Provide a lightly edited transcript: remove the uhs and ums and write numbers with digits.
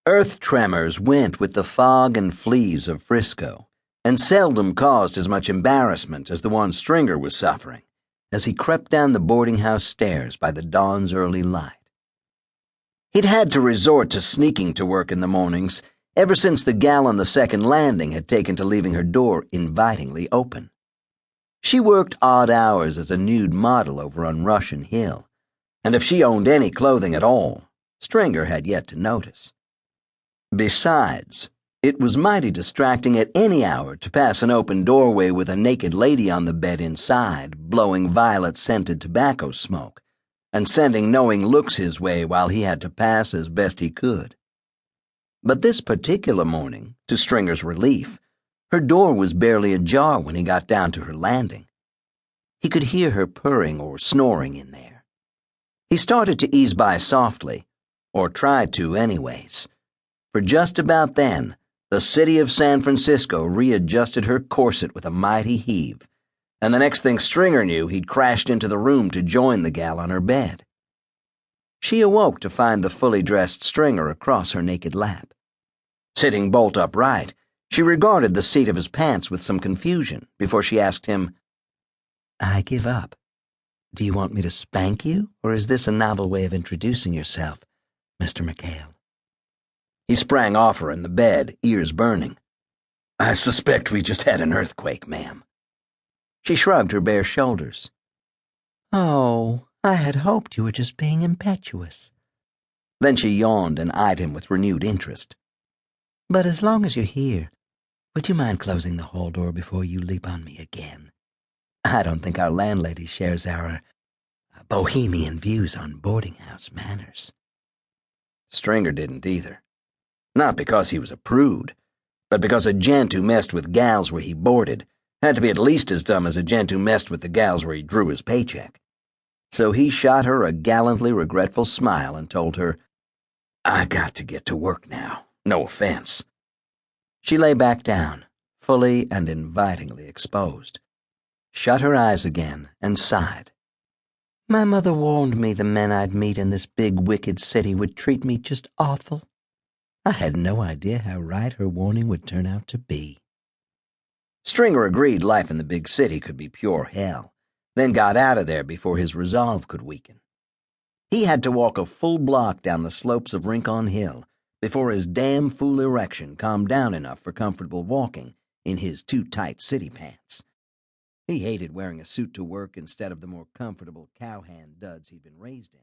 Earth tremors went with the fog and fleas of Frisco, and seldom caused as much embarrassment as the one Stringer was suffering as he crept down the boarding house stairs by the dawn's early light. He'd had to resort to sneaking to work in the mornings ever since the gal on the second landing had taken to leaving her door invitingly open. She worked odd hours as a nude model over on Russian Hill, and if she owned any clothing at all, Stringer had yet to notice. Besides, it was mighty distracting at any hour to pass an open doorway with a naked lady on the bed inside, blowing violet-scented tobacco smoke, and sending knowing looks his way while he had to pass as best he could. But this particular morning, to Stringer's relief, her door was barely ajar when he got down to her landing. He could hear her purring or snoring in there. He started to ease by softly, or tried to anyways. For just about then, the city of San Francisco readjusted her corset with a mighty heave, and the next thing Stringer knew, he'd crashed into the room to join the gal on her bed. She awoke to find the fully dressed Stringer across her naked lap. Sitting bolt upright, she regarded the seat of his pants with some confusion before she asked him, "I give up. Do you want me to spank you, or is this a novel way of introducing yourself, Mr. McHale?" He sprang off her in the bed, ears burning. "I suspect we just had an earthquake, ma'am." She shrugged her bare shoulders. "Oh, I had hoped you were just being impetuous." Then she yawned and eyed him with renewed interest. "But as long as you're here, would you mind closing the hall door before you leap on me again? I don't think our landlady shares our bohemian views on boarding house manners." Stringer didn't either. Not because he was a prude, but because a gent who messed with gals where he boarded had to be at least as dumb as a gent who messed with the gals where he drew his paycheck. So he shot her a gallantly regretful smile and told her, "I got to get to work now. No offense." She lay back down, fully and invitingly exposed, shut her eyes again, and sighed. "My mother warned me the men I'd meet in this big, wicked city would treat me just awful. I had no idea how right her warning would turn out to be." Stringer agreed life in the big city could be pure hell, then got out of there before his resolve could weaken. He had to walk a full block down the slopes of Rincon Hill before his damn fool erection calmed down enough for comfortable walking in his too-tight city pants. He hated wearing a suit to work instead of the more comfortable cowhand duds he'd been raised in.